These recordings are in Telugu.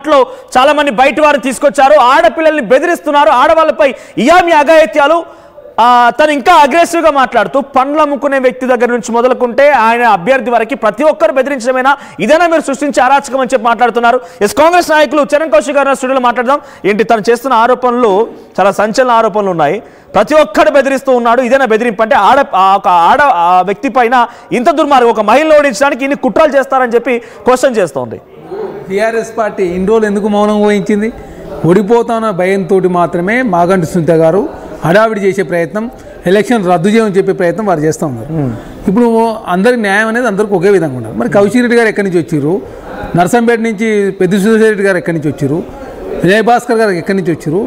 స్పాట్లో చాలా మంది బయట వారు తీసుకొచ్చారు, ఆడపిల్లల్ని బెదిరిస్తున్నారు, ఆడవాళ్ళపై ఇయామి అఘాయిత్యాలు. తను ఇంకా అగ్రెసివ్గా మాట్లాడుతూ పండ్లు అమ్ముకునే వ్యక్తి దగ్గర నుంచి మొదలుకుంటే ఆయన అభ్యర్థి వరకు ప్రతి ఒక్కరు బెదిరించడమేనా, ఇదేనా మీరు సృష్టించే అరాచకం అని చెప్పి మాట్లాడుతున్నారు. కాంగ్రెస్ నాయకులు చరణ్ కౌశిక్ గారు స్టూడియోలో మాట్లాడదాం. ఏంటి తను చేస్తున్న ఆరోపణలు చాలా సంచలన ఆరోపణలు ఉన్నాయి, ప్రతి ఒక్కరు బెదిరిస్తూ ఉన్నాడు, ఇదేనా బెదిరింపు అంటే? ఆడ వ్యక్తి పైన ఇంత దుర్మార్గం, ఒక మహిళ ఓడించడానికి ఇన్ని కుట్రలు చేస్తారని చెప్పి క్వశ్చన్ చేస్తోంది. టీఆర్ఎస్ పార్టీ ఇన్ని రోజులు ఎందుకు మౌనం వహించింది? ఓడిపోతాన్న భయంతో మాత్రమే మాగంటి సునీత గారు హడావిడి చేసే ప్రయత్నం, ఎలక్షన్ రద్దు చేయమని చెప్పే ప్రయత్నం వారు చేస్తూ ఉన్నారు. ఇప్పుడు అందరికి న్యాయం అనేది అందరికి ఒకే విధంగా ఉన్నారు. మరి కౌశిక్ రెడ్డి గారు ఎక్కడి నుంచి వచ్చారు, నర్సంపేట నుంచి పెద్ద సుధీర్ రెడ్డి గారు ఎక్కడి నుంచి వచ్చారు, విజయ్ భాస్కర్ గారు ఎక్కడి నుంచి వచ్చారు,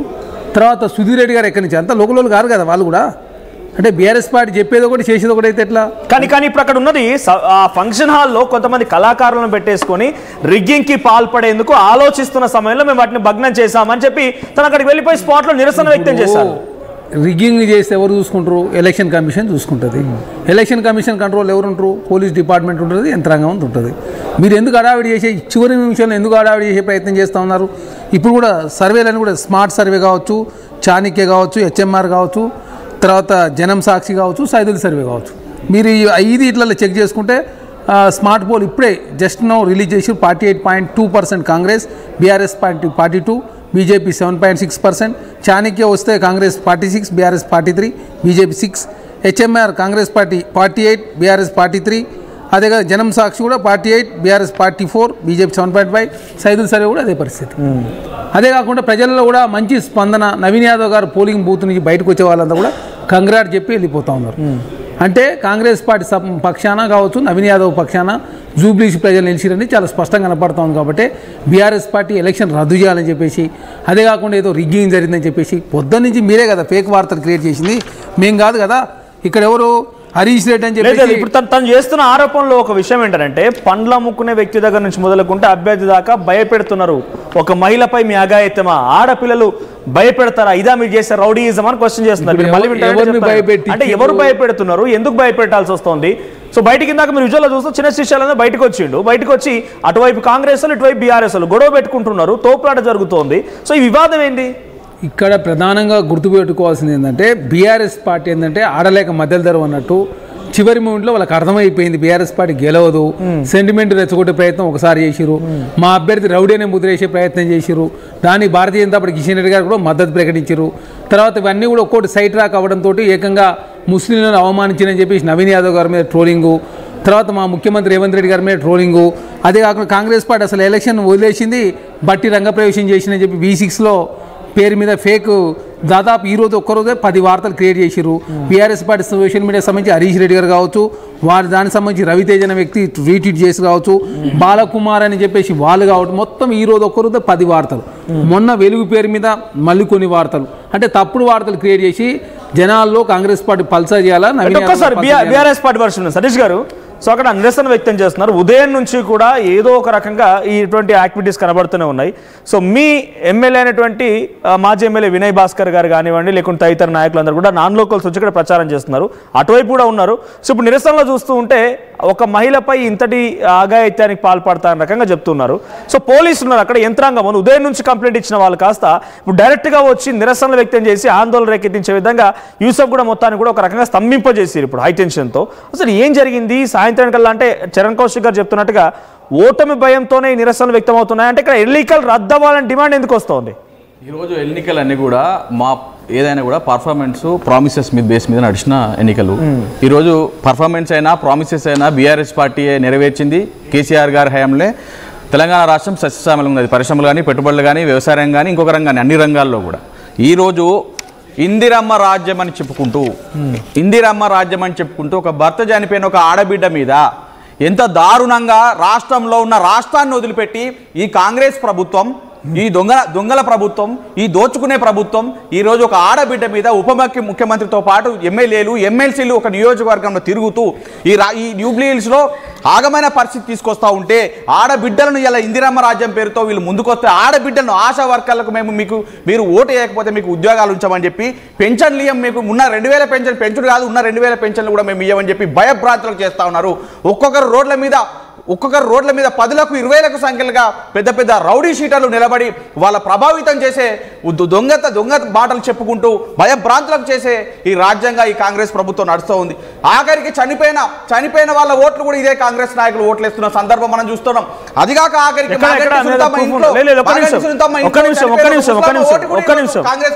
తర్వాత సుధీర్ రెడ్డి గారు ఎక్కడి నుంచి, అంతా లోకల్ గారు కదా వాళ్ళు కూడా. అంటే బీఆర్ఎస్ పార్టీ చెప్పేది ఒకటి చేసేది ఒకటి అయితే ఎట్లా? కానీ ఇప్పుడు అక్కడ ఉన్నది ఫంక్షన్ హాల్లో కొంతమంది కళాకారులను పెట్టేసుకొని రిగ్గింగ్కి పాల్పడేందుకు ఆలోచిస్తున్న సమయంలో మేము వాటిని భగ్నం చేశామని చెప్పి తను అక్కడికి వెళ్ళిపోయి స్పాట్లో నిరసన వ్యక్తం చేశారు. రిగ్గింగ్ చేస్తే ఎవరు చూసుకుంటారు? ఎలక్షన్ కమిషన్ చూసుకుంటుంది. ఎలక్షన్ కమిషన్ కంట్రోల్ ఎవరు ఉంటారు? పోలీస్ డిపార్ట్మెంట్ ఉంటుంది, యంత్రాంగం ఉంటుంది. మీరు ఎందుకు హడావిడి చేసే, చివరి నిమిషంలో ఎందుకు హడావిడి చేసే ప్రయత్నం చేస్తూ ఉన్నారు? ఇప్పుడు కూడా సర్వేలను కూడా స్మార్ట్ సర్వే కావచ్చు, చాణక్య కావచ్చు, హెచ్ఎంఆర్ కావచ్చు, తర్వాత జనం సాక్షి కావచ్చు, సైదుల్ సర్వే కావచ్చు, మీరు ఈ 5 ఇట్లలో చెక్ చేసుకుంటే స్మార్ట్ పోల్ ఇప్పుడే జస్ట్ నో రిలీజ్ చేసి 48.2% కాంగ్రెస్, బీఆర్ఎస్ 42, బీజేపీ 7.6%, చాణక్య వస్తే Congress 46, BRS 43, BJP 6, HMR Congress party 48, BRS 43, అదేగా జనం సాక్షి కూడా 48, బీఆర్ఎస్ 44, బీజేపీ 7.5, సైదుల్ సర్వే కూడా అదే పరిస్థితి. అదే కాకుండా ప్రజల్లో కూడా మంచి స్పందన. నవీన్ యాదవ్ గారు పోలింగ్ బూత్ నుంచి బయటకు వచ్చే వాళ్ళంతా కూడా కంగ్రాట్ చెప్పి వెళ్ళిపోతూ ఉన్నారు. అంటే కాంగ్రెస్ పార్టీ పక్షాన కావచ్చు, నవీన్ యాదవ్ పక్షాన జూబ్లీస్ ప్రజలు నిలిచిరని చాలా స్పష్టంగా కనపడతా ఉంది. కాబట్టి బీఆర్ఎస్ పార్టీ ఎలక్షన్ రద్దు చేయాలని చెప్పేసి, అదే కాకుండా ఏదో రిగ్గింగ్ జరిగిందని చెప్పేసి పొద్దున్న నుంచి మీరే కదా ఫేక్ వార్తలు క్రియేట్ చేసింది, మేం కాదు కదా. ఇక్కడ ఎవరు హరీష్ రెడ్డి అని చెప్పి ఇప్పుడు తను చేస్తున్న ఆరోపణలో ఒక విషయం ఏంటంటే పండ్లు అమ్ముకునే వ్యక్తి దగ్గర నుంచి మొదలుకుంటే అభ్యర్థి దాకా భయపెడుతున్నారు. ఒక మహిళపై మీ అఘాయిత్యమా, ఆడపిల్లలు భయపెడతారా, ఇదా మీరు చేసే రౌడీయిజం అని క్వశ్చన్ చేస్తున్నారు. అంటే ఎవరు భయపెడుతున్నారు, ఎందుకు భయపెట్టాల్సి వస్తుంది? సో బయటికి ఇందాక మీరు విజువల్లో చూస్తే చిన్న శిష్యాలనే బయటకు వచ్చి అటువైపు కాంగ్రెస్ వాళ్ళు ఇటువైపు బీఆర్ఎస్ వాళ్ళు గొడవ పెట్టుకుంటున్నారు, తోపులాట జరుగుతోంది. సో ఈ వివాదం ఏంటి? ఇక్కడ ప్రధానంగా గుర్తుపెట్టుకోవాల్సింది ఏంటంటే బీఆర్ఎస్ పార్టీ ఏంటంటే ఆడలేక మధ్యలో ధర అన్నట్టు చివరి మూమెంట్లో వాళ్ళకి అర్థమైపోయింది బీఆర్ఎస్ పార్టీ గెలవదు, సెంటిమెంట్ రెచ్చగొట్టే ప్రయత్నం ఒకసారి చేసిరు, మా అభ్యర్థి రౌడీ అనే ముద్ర వేసే ప్రయత్నం చేసిరు, దానికి భారతీయ జనతా పార్టీ కిషన్ రెడ్డి గారు కూడా మద్దతు ప్రకటించారు. తర్వాత ఇవన్నీ కూడా ఒక్కోటి సైట్ రాక్ అవ్వడంతో ఏకంగా ముస్లింలను అవమానించిందని చెప్పేసి నవీన్ యాదవ్ గారి మీద ట్రోలింగు, తర్వాత మా ముఖ్యమంత్రి రేవంత్ రెడ్డి గారి మీద ట్రోలింగు, అదే కాకుండా కాంగ్రెస్ పార్టీ అసలు ఎలక్షన్ వదిలేసింది, బట్టి రంగప్రవేశం చేసిందని చెప్పి V6లో పేరు మీద ఫేక్ దాదాపు ఈరోజు ఒక్కరోజే 10 వార్తలు క్రియేట్ చేసిరు. బీఆర్ఎస్ పార్టీ సోషల్ మీడియా సంబంధించి హరీష్ రెడ్డి గారు కావచ్చు, దానికి సంబంధించి రవితేజ అనే వ్యక్తి రీట్వీట్ చేసి కావచ్చు, బాలకుమార్ అని చెప్పేసి వాళ్ళు కావచ్చు, మొత్తం ఈరోజు ఒక్కరోజే 10 వార్తలు, మొన్న వెలుగు పేరు మీద మళ్ళీ కొన్ని వార్తలు, అంటే తప్పుడు వార్తలు క్రియేట్ చేసి జనాల్లో కాంగ్రెస్ పార్టీ పల్సర్ చేయాలా. బీఆర్ఎస్ పార్టీ వర్షన్ సతీష్ గారు సో అక్కడ నిరసన వ్యక్తం చేస్తున్నారు. ఉదయం నుంచి కూడా ఏదో ఒక రకంగా ఇటువంటి యాక్టివిటీస్ కనబడుతూనే ఉన్నాయి. సో మీ ఎమ్మెల్యే అయినటువంటి మాజీ ఎమ్మెల్యే వినయ్ భాస్కర్ గారు కానివ్వండి, లేకుంటే తదితర నాయకులందరూ కూడా నాన్ లోకల్స్ వచ్చి ఇక్కడ ప్రచారం చేస్తున్నారు, అటువైపు కూడా ఉన్నారు. సో ఇప్పుడు నిరసనలో చూస్తూ ఉంటే ఒక మహిళపై ఇంతటి అఘాయిత్యానికి పాల్పడతారని రకంగా చెప్తున్నారు. సో పోలీసులు ఉన్నారు అక్కడ, యంత్రాంగం ఉదయం నుంచి కంప్లైంట్ ఇచ్చిన వాళ్ళు కాస్త ఇప్పుడు డైరెక్ట్గా వచ్చి నిరసనలు వ్యక్తం చేసి ఆందోళన రేకెత్తించే విధంగా యూసఫ్ కూడా మొత్తాన్ని కూడా ఒక రకంగా స్తంభింపజేసారు ఇప్పుడు హైటెన్షన్తో. అసలు ఏం జరిగింది సాయంత్రం కల్లా? అంటే చరణ్ కౌశిక్ గారు చెప్తున్నట్టుగా ఓటమి భయంతోనే ఈ నిరసనలు వ్యక్తం అవుతున్నాయి. అంటే ఇక్కడ ఎన్నికలు రద్దు అవ్వాలని డిమాండ్ ఎందుకు వస్తుంది? ఈరోజు ఎన్నికలన్నీ కూడా ఏదైనా కూడా పర్ఫార్మెన్స్ ప్రామిసెస్ మీద బేస్ మీద నడిచిన ఎన్నికలు. ఈరోజు పర్ఫార్మెన్స్ అయినా ప్రామిసెస్ అయినా బీఆర్ఎస్ పార్టీ నెరవేర్చింది. కేసీఆర్ గారి హయాంలో తెలంగాణ రాష్ట్రం సస్యశ్యామలంగా ఉన్నది, పరిశ్రమలు కానీ, పెట్టుబడులు కానీ, వ్యవసాయం కానీ, ఇంకొక రంగాన్ని, అన్ని రంగాల్లో కూడా. ఈరోజు ఇందిరమ్మ రాజ్యం అని చెప్పుకుంటూ ఒక భర్త చనిపోయిన ఒక ఆడబిడ్డ మీద ఎంత దారుణంగా రాష్ట్రంలో ఉన్న రాష్ట్రాన్ని వదిలిపెట్టి ఈ కాంగ్రెస్ ప్రభుత్వం, ఈ దొంగల ప్రభుత్వం, ఈ దోచుకునే ప్రభుత్వం ఈరోజు ఒక ఆడబిడ్డ మీద ముఖ్యమంత్రితో పాటు ఎమ్మెల్యేలు, ఎమ్మెల్సీలు ఒక నియోజకవర్గంలో తిరుగుతూ ఈ జూబ్లీ హిల్స్లో ఆగమైన పరిస్థితి తీసుకొస్తూ ఉంటే ఆడబిడ్డలను ఇలా ఇందిరమ్మ రాజ్యం పేరుతో వీళ్ళు ముందుకొస్తే ఆడబిడ్డలను ఆశా వర్కర్లకు మీరు ఓటు వేయకపోతే మీకు ఉద్యోగాలు ఉంచామని చెప్పి పెన్షన్లు ఇయ్యం, మీకు ఉన్న 2000 పెన్షన్ పెంచుడు కాదు, ఉన్న 2000 పెన్షన్లు కూడా మేము ఇవ్వమని చెప్పి భయభ్రాంతులకు చేస్తూ ఉన్నారు. ఒక్కొక్కరు రోడ్ల మీద ఒక్కొక్కరు రోడ్ల మీద 10లకు 20లకు సంఖ్యలుగా పెద్ద పెద్ద రౌడీ షీటర్లు నిలబడి వాళ్ళ ప్రభావితం చేసే దొంగ మాటలు చెప్పుకుంటూ భయభ్రాంతులకు చేసే ఈ రాజ్యంగా ఈ కాంగ్రెస్ ప్రభుత్వం నడుస్తూ ఉంది. ఆఖరికి చనిపోయిన వాళ్ళ ఓట్లు కూడా ఇదే కాంగ్రెస్ నాయకులు ఓట్లేస్తున్న సందర్భం మనం చూస్తున్నాం. అదిగాక ఆఖరికి కాంగ్రెస్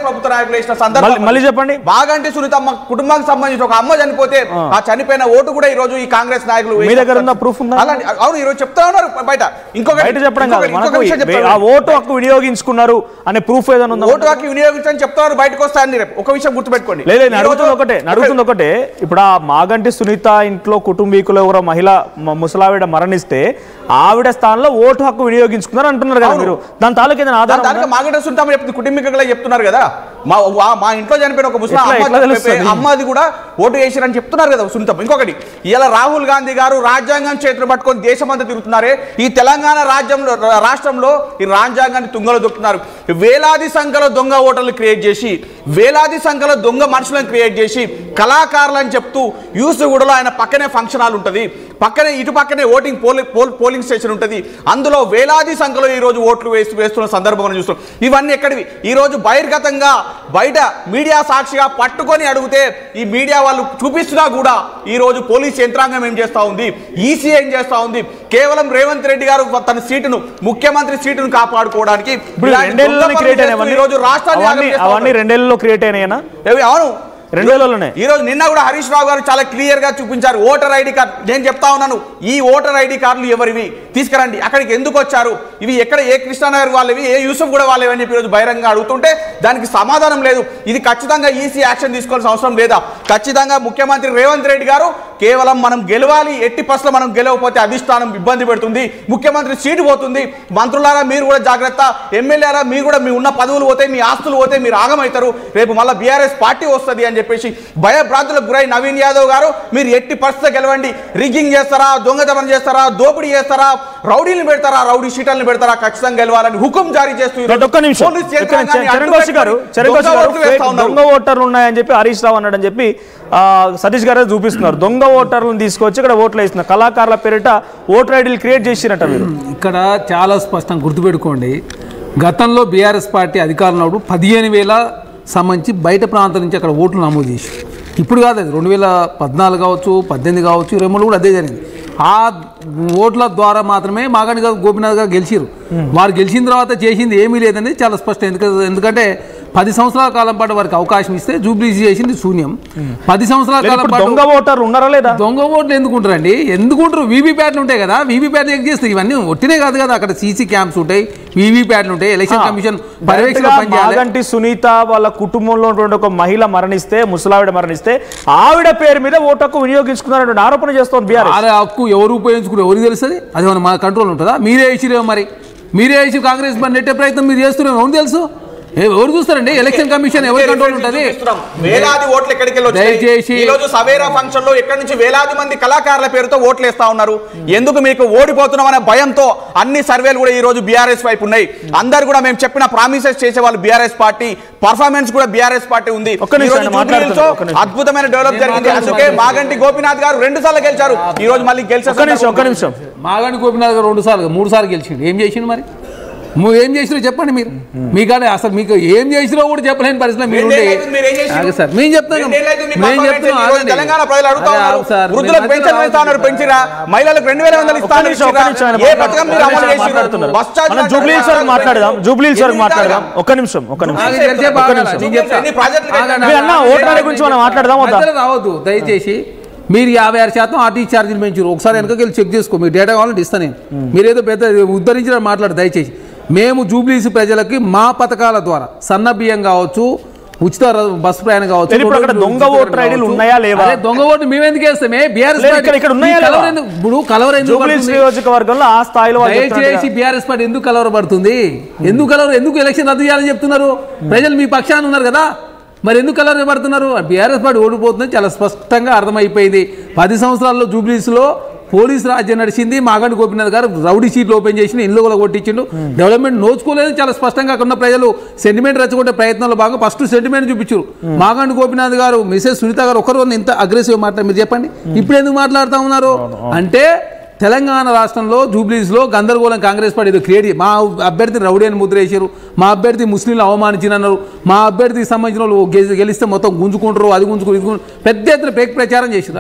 ప్రభుత్వ నాయకులు వేసిన సందర్భం బాగంటి సునీతమ్మ కుటుంబానికి సంబంధించిన ఒక అమ్మ చనిపోతే ఆ చనిపోయిన ఓటు కూడా ఈ రోజు ఈ కాంగ్రెస్ నాయకులు అవును ఈ రోజు చెప్తా ఉన్నారు బయట. ఓటు హక్కు వినియోగించుకున్నారు అనే ప్రూఫ్ ఏదైనా ఉందా? ఓటు హక్కు వినియోగించని చెప్తారు, బయటకు వస్తాయని రేపు ఒక విషయం గుర్తుపెట్టుకోండి. నడుగుతుంది ఒకటే, ఇప్పుడు ఆ మాగంటి సునీత ఇంట్లో కుటుంబీకులు ఎవరో మహిళ ముసలావిడ మరణిస్తే ఆవిడ స్థానంలో ఓటు హక్కు వినియోగించుకున్నారు అంటున్నారు కదా మీరు. దాని తాలూకు ఏదైనా ఆధారం? మాగంటి సునీత చెప్తుంది, కుటుంబీకులే చెప్తున్నారు కదా, మా ఇంట్లో చనిపోయిన ఒక ముస్లిం అమ్మది కూడా ఓటు వేసారని చెప్తున్నారు కదా సునీత. ఇంకొకటి, ఇలా రాహుల్ గాంధీ గారు రాజ్యాంగం చేతులు పట్టుకొని దేశమంతా తిరుగుతున్నారే, ఈ తెలంగాణ రాష్ట్రంలో ఈ రాజ్యాంగాన్ని తుంగలో దొక్కుతున్నారు. వేలాది సంఖ్యలో దొంగ ఓటర్లు క్రియేట్ చేసి, వేలాది సంఖ్యలో దొంగ మనుషులను క్రియేట్ చేసి, కళాకారులు అని చెప్తూ యూసుగూడలో ఆయన పక్కనే ఫంక్షన్ హాల్ ఉంటుంది, ఇటు పక్కనే పోలింగ్ స్టేషన్ ఉంటుంది, అందులో వేలాది సంఖ్యలో ఈ రోజు ఓట్లు వేస్తున్న సందర్భం మనం చూస్తున్నాం. ఇవన్నీ ఎక్కడివి? ఈ రోజు బహిర్గతంగా బయట మీడియా సాక్షిగా పట్టుకొని అడిగితే ఈ మీడియా వాళ్ళు చూపిస్తున్నా కూడా ఈ రోజు పోలీస్ యంత్రాంగం ఏం చేస్తా ఉంది, ఈసీ ఏం చేస్తా ఉంది, కేవలం రేవంత్ రెడ్డి గారు తన సీటును, ముఖ్యమంత్రి సీటును కాపాడుకోవడానికి ఈ రోజు రాష్ట్రాన్ని రెండేళ్లలో క్రియేట్ అయినాయనా? అవును, 2000లోనే. ఈ రోజు నిన్న కూడా హరీష్ రావు గారు చాలా క్లియర్ గా చూపించారు ఓటర్ ఐడి కార్డు. నేను చెప్తా ఉన్నాను, ఈ ఓటర్ ఐడి కార్డులు ఎవరివి తీసుకురండి, అక్కడికి ఎందుకు వచ్చారు, ఇవి ఎక్కడ, ఏ కృష్ణానగర్ వాళ్ళవి, ఏ యూసుఫ్ కూడా వాళ్ళవి అని చెప్పి ఈరోజు బహిరంగంగా అడుగుతుంటే దానికి సమాధానం లేదు. ఇది ఖచ్చితంగా ఈసీ యాక్షన్ తీసుకోవాల్సిన అవసరం లేదా? ఖచ్చితంగా ముఖ్యమంత్రి రేవంత్ రెడ్డి గారు కేవలం మనం గెలవాలి, ఎట్టి పస్లో మనం గెలవకపోతే అధిష్టానం ఇబ్బంది పెడుతుంది, ముఖ్యమంత్రి సీటు పోతుంది, మంత్రులారా మీరు కూడా జాగ్రత్త, ఎమ్మెల్యేరా మీరు కూడా మీ ఉన్న పదవులు పోతే, మీ ఆస్తులు పోతే మీరు ఆగమవుతారు, రేపు మళ్ళీ బీఆర్ఎస్ పార్టీ వస్తుంది అని చెప్పేసి భయభ్రాంతులకు గురై నవీన్ యాదవ్ గారు మీరు ఎట్టి పరిస్థితి గెలవండి, రిగ్గింగ్ చేస్తారా, దొంగతనం చేస్తారా, దోపిడీ చేస్తారా, రౌడీలు పెడతారా, రౌడీ షీటర్లు పెడతారా, ఖచ్చితంగా గెలవాలని హుకుం జారీ చేస్తూ దొంగ ఓటర్లు ఉన్నాయని చెప్పి హరీష్ రావు అన్నాడని చెప్పి సతీష్ గారే చూపిస్తున్నారు. దొంగ ఓటర్లను తీసుకొచ్చి ఇక్కడ ఓట్లు వేస్తున్నారు, కళాకారుల పేరిట ఓటర్ ఐడీలు క్రియేట్ చేసినట్ట. మీరు ఇక్కడ చాలా స్పష్టంగా గుర్తుపెట్టుకోండి, గతంలో బీఆర్ఎస్ పార్టీ అధికారంలో 15,000 సంబంధించి బయట ప్రాంతం నుంచి అక్కడ ఓట్లు నమోదు చేసి, ఇప్పుడు కాదు అది 2014 కావచ్చు, 18 కావచ్చు, 23 కూడా అదే జరిగింది. ఆ ఓట్ల ద్వారా మాత్రమే మాగంటి గోపీనాథ్ గారు గెలిచారు. వారు గెలిచిన తర్వాత చేసింది ఏమీ లేదనేది చాలా స్పష్టం. ఎందుకంటే 10 సంవత్సరాల కాలం పాటు వారికి అవకాశం ఇస్తే జూబ్లీసీ చేసింది శూన్యం. 10 సంవత్సరాల కాలం పాటు దొంగ ఓటర్లు ఉన్నారా లేదా? దొంగ ఓట్లు ఎందుకుంటారండి? ఎందుకుంటారు? వీవీప్యాట్లు ఉంటాయి కదా, వీవీప్యాట్ చెక్ చేస్తారు. ఇవన్నీ ఒట్టినే కాదు కదా, అక్కడ సీసీ క్యాంప్స్ ఉంటాయి, వీవీప్యాట్లు ఉంటాయి, ఎలక్షన్ కమిషన్ పర్యవేక్షణ పనిచేయాలి. మాగంటి సునీత వాళ్ళ కుటుంబంలో ఉన్నటువంటి ఒక మహిళ మరణిస్తే, ముసలావిడ మరణిస్తే ఆవిడ పేరు మీద ఓటు హక్కు వినియోగించుకున్నారని ఆరోపణ చేస్తోంది బీఆర్ఎస్. ఆ హక్కు ఎవరు ఉపయోగించుకున్నారు ఎవరికి తెలుస్తుంది? అది మన కంట్రోల్ ఉంటుందా? మీరే ఇచ్చిరేమో, మరి మీరే ఇచ్చి కాంగ్రెస్ నెట్టే ప్రయత్నం మీరు చేస్తున్నారో ఎవరు తెలుసు? ఎవరు చూస్తారండి? ఎలక్షన్ కమిషన్ ఎవరి కంట్రోల్ ఉంటుంది? వేలాది ఓట్లు ఎక్కడికి దయచేసి ఈ రోజు సవేరా ఫంక్షన్ లో ఎక్కడి నుంచి వేలాది మంది కళాకారుల పేరుతో ఓట్లు వేస్తా ఉన్నారు. ఎందుకు? మీకు ఓడిపోతున్నాం అనే భయంతో అన్ని సర్వేలు కూడా ఈ రోజు బీఆర్ఎస్ వైపు ఉన్నాయి. అందరు కూడా మేము చెప్పిన ప్రామిసెస్ చేసే వాళ్ళు బీఆర్ఎస్ పార్టీ, పర్ఫార్మెన్స్ కూడా బీఆర్ఎస్ పార్టీ ఉంది. అద్భుతమైన డెవలప్ జరిగింది. అందుకే మాగంటి గోపీనాథ్ గారు 2 సార్లు గెలిచారు, ఈ రోజు మళ్ళీ గెలిచారు. మాగంటి గోపీనాథ్ గారు 2 సార్లు 3 సార్లు గెలిచిండు. ఏం చేసిండు మరి? ఏం చేసినా చెప్పండి మీరు. మీకానే అసలు మీకు ఏం చేసినా కూడా చెప్పలేని పరిస్థితి మీరు ఉంటే సార్ మేము చెప్తాను. తెలంగాణ ప్రజలు అడుగుతా ఉన్నారు, వృద్ధులకు పెన్షన్ వేస్తా ఉన్నారు, పెంచిరా, మహిళలకు 2,100 ఇస్తాను. జూబ్లీ సార్ మాట్లాడదాం, జూబ్లీ సార్ మాట్లాడదాం. ఒక్క నిమిషం గురించి మనం మాట్లాడదాం. రావద్దు దయచేసి. మీరు 56% ఆర్టీసీ ఛార్జీలు పెంచారు. ఒకసారి వెనకకి వెళ్ళి చెక్ చేసుకో, మీ డేటా కావాలంటే ఇస్తాను నేను. మీరేదో పెద్ద ఉద్ధరించిన మాట్లాడు దయచేసి. మేము జూబ్లీస్ ప్రజలకి మా పథకాల ద్వారా సన్న బియ్యం కావచ్చు, ఉచిత బస్సు ప్రయాణం కావచ్చు, దొంగ ఓటర్ ఐడీలు ఉన్నాయా లేవా? దొంగ ఓటు మేము ఎందుకు వేస్తామే? బీఆర్ఎస్ నియోజకవర్గంలో ఆ స్థాయిలో దయచేసి బీఆర్ఎస్ పార్టీ ఎందుకు కలవరపడుతుంది? ఎందుకు ఎలక్షన్ రద్దు చేయాలని చెప్తున్నారు? ప్రజలు మీ పక్షాన ఉన్నారు కదా, మరి ఎందుకు కలవరపడుతున్నారు? బీఆర్ఎస్ పార్టీ ఓడిపోతుంది చాలా స్పష్టంగా అర్థమైపోయింది. 10 సంవత్సరాల్లో జూబ్లీస్లో పోలీసు రాజ్యం నడిచింది. మాగంటి గోపీనాథ్ గారు రౌడీ సీట్లు ఓపెన్ చేసి ఇల్లు కూడా కొట్టించిండు. డెవలప్మెంట్ నోచుకోలేదు. చాలా స్పష్టంగా అక్కడ ఉన్న ప్రజలు సెంటిమెంట్ రెచ్చగొట్టే ప్రయత్నంలో భాగంగా ఫస్ట్ సెంటిమెంట్ చూపించారు. మాగంటి గోపీనాథ్ గారు, మిసెస్ సునీత గారు ఒకరు ఇంత అగ్రెసివ్ మాట్లాడారు. మీరు చెప్పండి, ఇప్పుడు ఎందుకు మాట్లాడుతూ ఉన్నారు అంటే తెలంగాణ రాష్ట్రంలో జూబ్లీస్లో గందరగోళం కాంగ్రెస్ పార్టీ ఏదో క్రియేట్ మా అభ్యర్థి రౌడీ అని ముద్ర వేసారు, మా అభ్యర్థి ముస్లింలు అవమానించినన్నారు, మా అభ్యర్థికి సంబంధించిన వాళ్ళు గెలిస్తే మొత్తం గుంజుకుంటారు, అది గుంజుకుంటారు, ఇది పెద్ద ఎత్తున పేక్ ప్రచారం చేసారు.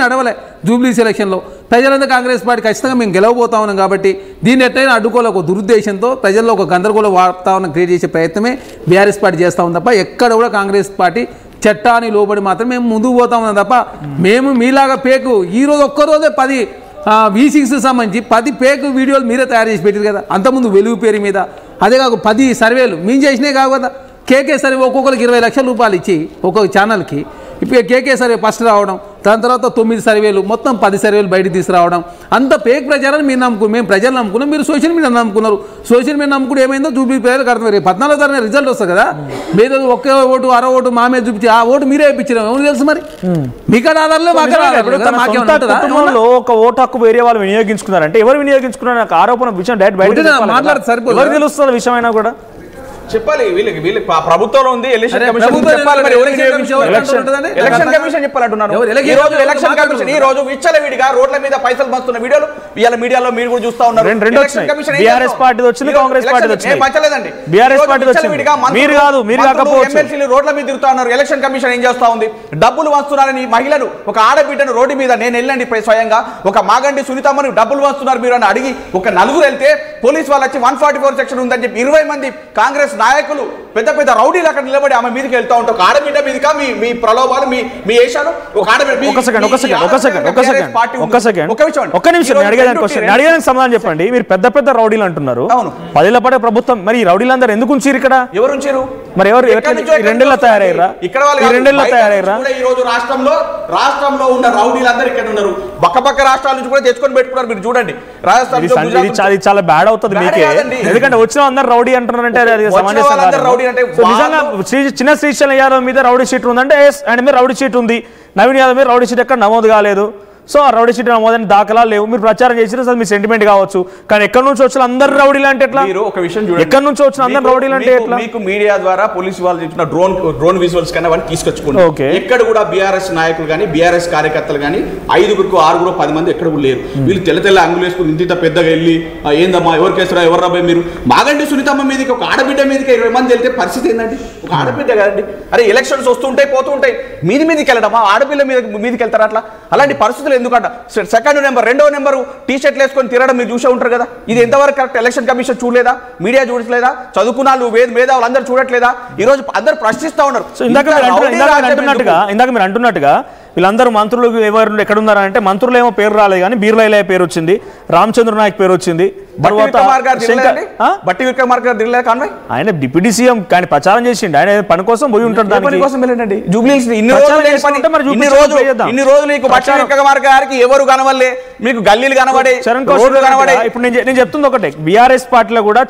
నడవలే జూబ్లీస్ ఎలక్షన్లో. ప్రజలంతా కాంగ్రెస్ పార్టీ ఖచ్చితంగా మేము గెలవబోతా ఉన్నాం కాబట్టి దీన్ని ఎట్లయినా అడ్డుకోవాలి ఒక దురుద్దేశంతో ప్రజల్లో ఒక గందరగోళ వాతావరణం క్రియేట్ చేసే ప్రయత్నమే బీఆర్ఎస్ పార్టీ చేస్తూ ఉంది తప్ప ఎక్కడ కూడా కాంగ్రెస్ పార్టీ చట్టాన్ని లోబడి మాత్రం మేము ముందుకు పోతా ఉన్నాం తప్ప మేము మీలాగా పేకు ఈరోజు ఒక్కరోజే 10 V6 సంబంధించి 10 పేక్ వీడియోలు మీరే తయారు చేసి పెట్టారు కదా. అంతకుముందు వెలుగు పేరు మీద అదే కాక 10 సర్వేలు మేము చేసినాయి కావు కదా. కేకే సర్వే ఒక్కొక్కరికి 20 లక్షల రూపాయలు ఇచ్చి ఒక్కొక్క ఛానల్కి ఇప్పుడు కేకే సర్వే ఫస్ట్ రావడం, దాని తర్వాత 9 సర్వేలు, మొత్తం 10 సర్వేలు బయటికి తీసుకురావడం, అంత పేక్ ప్రచారాన్ని మీరు నమ్ముకున్నారు. మేము ప్రజలు నమ్ముకున్నాం, మీరు సోషల్ మీడియా నమ్ముకున్నారు. సోషల్ మీడియా నమ్ముకుంటే ఏమైందో జూబ్లీ ప్రజలకు అర్థం. 14వ తారీఖున రిజల్ట్ వస్తుంది కదా, మీరు ఒకే ఓటు అర ఓటు మా మీద చూపించి ఆ ఓటు మీరే ఇప్పించారు. ఎవరు తెలుసు మరి మీకు ఆధారంలో కుటుంబంలో ఒక ఓటు హక్కు వేరే వాళ్ళు వినియోగించుకున్నారంటే ఎవరు వినియోగించుకున్నారు నాకు ఆరోపణ విషయం డైరెక్ట్ బయట మాట్లాడితే సరిపోదు. ఎవరు తెలుస్తున్న విషయం అయినా కూడా చెప్పాలి. వీళ్ళకి ప్రభుత్వంలో ఉంది ఎలక్షన్ కమిషన్ చెప్పాలంటున్నాను. ఈ రోజు విచ్చలవిడిగా రోడ్ల మీద పైసలు పంచుతున్న వీడియోలు ఇవాళ మీడియాలో మీరు కూడా చూస్తా ఉన్నారు. బీఆర్ఎస్ పార్టీ వచ్చింది, కాంగ్రెస్ పార్టీ వచ్చింది. పంచలేదండి, బీఆర్ఎస్ పార్టీ వచ్చింది, మీరు కాదు, మీరు కాకపోవచ్చు. ఎమ్మెల్సీలు రోడ్ల మీద తిరుగుతా ఉన్నారు. ఎలక్షన్ కమిషన్ ఏం చేస్తా ఉంది? డబ్బులు వంచుతున్నారని మహిళను, ఒక ఆడబిడ్డను రోడ్డు మీద నేను వెళ్ళండి స్వయంగా ఒక మాగంటి సునీతమ్మని డబ్బులు వంచుతున్నారు మీరు అని అడిగి ఒక నలుగురు వెళ్తే పోలీసు వాళ్ళు వచ్చి 144 సెక్షన్ ఉందని చెప్పి 20 మంది కాంగ్రెస్ నాయకులు పెద్ద పెద్ద రౌడీలు అక్కడ నిలబడి ఆమె మీదకి వెళ్తా ఉంటారు. ఒక ఆడబిడ్డ మీదకా మీ ప్రలోభాలు మీ ఏషాలు. ఒక్క నిమిషం అడిగేదానికి సమాధానం చెప్పండి. మీరు పెద్ద పెద్ద రౌడీలు అంటున్నారు, 10 పడే ప్రభుత్వం, మరి ఈ రౌడీలందరూ ఎందుకు ఉంచారు ఇక్కడ? ఎవరు ఉంచారు? మరి ఎవరు 2 తయారయ్యారా? ఇక్కడ 2 తయారయ్యారా? ఈ రోజు రాష్ట్రంలో ఉన్న రౌడీలందరూ ఇక్కడ ఉన్నారు. పక్క రాష్ట్రాల నుంచి కూడా తెచ్చుకొని పెట్టుకున్నారు. మీరు చూడండి రాజస్థాన్ చాలా బ్యాడ్ అవుతుంది మీకే, ఎందుకంటే వచ్చిన అందరు రౌడీ అంటున్నారంటే నిజంగా చిన్న శ్రీశైలం యాదవ్ మీద రౌడీ షీట్ ఉందంటే ఆయన మీద రౌడీ షీట్ ఉంది, నవీన్ యాదవ్ మీద రౌడీ షీట్ ఎక్కడ నమోదు కాలేదు. సో ఆ రౌడీ షీట్ నమోదని దాఖలాలు లేవు. మీరు ప్రచారం చేసిన సార్ మీ సెంటిమెంట్ కావచ్చు, కానీ ఎక్కడి నుంచి వచ్చిన అందరు రౌడీలు అంటే ఎట్లా? ఒక విషయం చూడండి, ఎక్కడి నుంచి వచ్చిన అందరు రౌడీలు అంటే ఎట్లా? మీకు మీడియా ద్వారా పోలీసు వాళ్ళు చెప్పిన డ్రోన్ విజువల్స్ కన్నా వాళ్ళు తీసుకొచ్చుకోండి. ఎక్కడ కూడా బీఆర్ఎస్ నాయకులు కానీ బీఆర్ఎస్ కార్యకర్తలు కానీ 5 6 10 మంది ఎక్కడ కూడా లేరు. వీళ్ళు తెల్ల అంగులు వేసుకుని ఇంత పెద్దగా వెళ్ళి ఏందమ్మా ఎవరు కేసురా ఎవరు రాబాయి మీరు మాగంటి సునీతమ్మ మీదకి ఒక ఆడబిడ్డ మీదకి 20 మంది వెళ్తే పరిస్థితి ఏంటండి? ఒక ఆడబిడ్డ కదండి. అరే ఎలక్షన్స్ వస్తుంటాయి పోతూ ఉంటాయి, మీదికి వెళ్ళడమా? ఆడపిల్ల మీదకి వెళ్తారా? అలాంటి పరిస్థితులు ఎందుకంట? సెకండ్ నెంబర్ 2వ నెంబరు టీ షర్ట్లు వేసుకొని తిరగడం మీరు చూసే ఉంటారు కదా. ఇది ఎంతవరకు కరెక్ట్? ఎలక్షన్ కమిషన్ చూడలేదా? మీడియా చూడట్లేదా? చదువుకున్న మేధావులు అందరూ చూడట్లేదా? ఈ రోజు అందరూ ప్రశ్నిస్తా ఉన్నారు. ఇందాక మీరు అంటున్నట్టుగా వీళ్ళందరూ మంత్రులు ఎవరు ఎక్కడ ఉన్నారంటే మంత్రులు ఏమో పేరు రాలేదు కానీ బీర్లైలయ్య పేరు వచ్చింది, రామచంద్ర నాయక్ పేరు వచ్చింది. ఆయన డిప్యూటీ సీఎం కానీ ప్రచారం చేసిండు, ఆయన పని కోసం పోయి ఉంటాడు. ఇన్ని రోజులు ఎవరు కనవల్లే, మీకు గల్లీలు కనబడే కనబడే. ఇప్పుడు నేను చెప్తుంది ఒకటే, బీఆర్ఎస్ పార్టీలో కూడా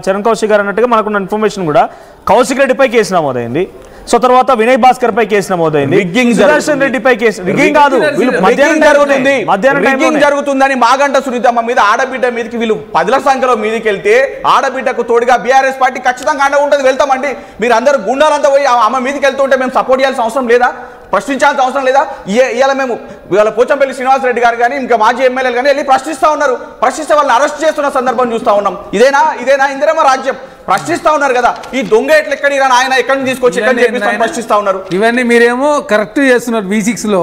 చరణ్ కౌశిక్ గారు అన్నట్టుగా మనకున్న ఇన్ఫర్మేషన్ కూడా కౌశిక్ రెడ్డిపై కేసు నమోదైంది. సో తర్వాత వినయ్ భాస్కర్ పై కేసు నమోదైంది, సుదర్శన్ రెడ్డిపై కేసు. రిగ్గింగ్ జరుగుతుందని మాగంట సునీతమ్మ మీద ఆడబిడ్డ మీదకి వీళ్ళు 10ల సంఖ్యలో మీదకి వెళ్తే ఆడబిడ్డకు తోడుగా బీఆర్ఎస్ పార్టీ ఖచ్చితంగా అండ ఉంటుంది. వెళ్తామండి. మీరు అందరూ గుండాలంతా పోయి అమ్మ మీదకి వెళ్తుంటే మేము సపోర్ట్ చేయాల్సిన అవసరం లేదా? ప్రశ్నించాల్సిన అవసరం లేదా? ఇవాళ పోచంపల్లి శ్రీనివాసరెడ్డి గారు కానీ ఇంకా మాజీ ఎమ్మెల్యేలు కానీ వెళ్ళి ప్రశ్నిస్తూ ఉన్నారు. ప్రశ్నిస్తే వాళ్ళని అరెస్ట్ చేస్తున్న సందర్భం చూస్తూ ఉన్నాం. ఇదేనా ఇందిరమ్మ రాజ్యం? ప్రశ్నిస్తా ఉన్నారు కదా. ఈ దొంగ ఎట్లా ఎక్కడి ఆయన ఎక్కడి నుంచి తీసుకొచ్చి ప్రశ్నిస్తా ఉన్నారు. ఇవన్నీ మీరేమో కరెక్ట్ చేస్తున్నారు. V6 లో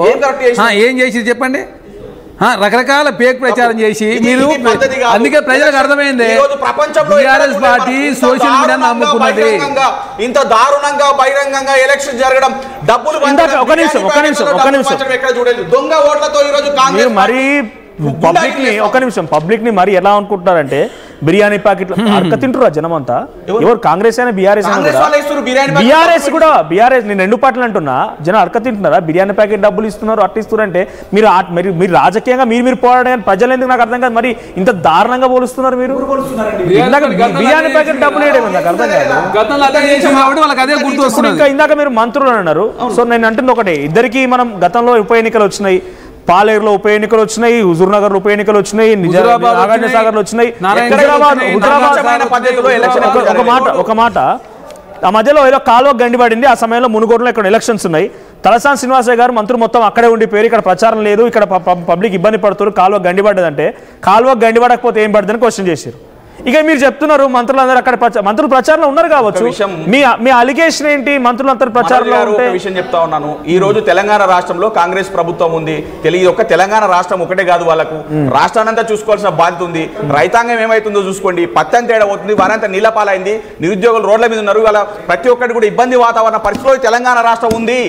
ఏం చేసి చెప్పండి. రకరకాల పేక్ ప్రచారం చేసి మీరు, అందుకే ప్రజలకు అర్థమైంది బీఆర్ఎస్ పార్టీ సోషల్ మీడియాను నమ్ముకున్నది. ఇంత దారుణంగా బహిరంగంగా ఎలక్షన్ జరగడం, డబ్బులు ఒక నిమిషం ఎక్కడ చూడలేదు. దొంగ ఓట్లతో ఈ రోజు కాంగ్రెస్ మరి పబ్లిక్ ని మరి ఎలా అనుకుంటున్నారంటే బిర్యానీ ప్యాకెట్లు అడక తింటురా జనం అంతా. ఎవరు కాంగ్రెస్ అయినా బీఆర్ఎస్ కూడా బీఆర్ఎస్ నేను 2 పార్టీలు అంటున్నా, జనం అడక తింటున్నారా? బిర్యానీ ప్యాకెట్ డబ్బులు ఇస్తున్నారు, అట్ట ఇస్తున్నారంటే మీరు రాజకీయంగా మీరు పోరాడని ప్రజలు ఎందుకు నాకు అర్థం కాదు. మరి ఇంత దారుణంగా పోలుస్తున్నారు మీరు. బిర్యానీ ప్యాకెట్ డబ్బులు వేయడం నాకు అర్థం కాదు. ఇంకా ఇందాక మీరు మంత్రులు అన్నారు. సో నేను అంటుంది ఒకటే, ఇద్దరికి మనం గతంలో ఉప ఎన్నికలు వచ్చినాయి, పాలేరులో ఉప ఎన్నికలు వచ్చినాయి, హుజూర్ నగర్ ఉప ఎన్నికలు వచ్చినాయి, నాగార్జున సాగర్ లో వచ్చినాయి. ఒక మాట ఆ మధ్యలో ఏదో కాలువ గండిపడింది, ఆ సమయంలో మునుగోడులో ఇక్కడ ఎలక్షన్స్ ఉన్నాయి. తలసాని శ్రీనివాసయ్య గారు మంత్రులు మొత్తం అక్కడే ఉండి పేరు ఇక్కడ ప్రచారం లేదు, ఇక్కడ పబ్లిక్ ఇబ్బంది పడుతున్నారు, కాలువ గండిపడ్డదంటే కాలువ గండిపడకపోతే ఏం పడుతుందని క్వశ్చన్ చేశారు. ఇక మీరు చెప్తున్నారు మంత్రులందరూ అక్కడ మంత్రులు ప్రచారంలో ఉన్నారు కావచ్చు, మీ అలిగేషన్ ఏంటి? మంత్రులందరూ ప్రచారంలో ఉంటే విషయం చెప్తా ఉన్నాను. ఈ రోజు తెలంగాణ రాష్ట్రంలో కాంగ్రెస్ ప్రభుత్వం ఉంది. ఒక తెలంగాణ రాష్ట్రం ఒకటే కాదు, వాళ్ళకు రాష్ట్రాన్నంతా చూసుకోవాల్సిన బాధ్యత ఉంది. రైతాంగం ఏమైతుందో చూసుకోండి, పత్తి తేడా అవుతుంది, వారంతా నీళ్ళపాలైంది, నిరుద్యోగులు రోడ్ల మీద ఉన్నారు. ప్రతి ఒక్కటి కూడా ఇబ్బంది వాతావరణ పరిస్థితిలో తెలంగాణ రాష్ట్రం ఉంది.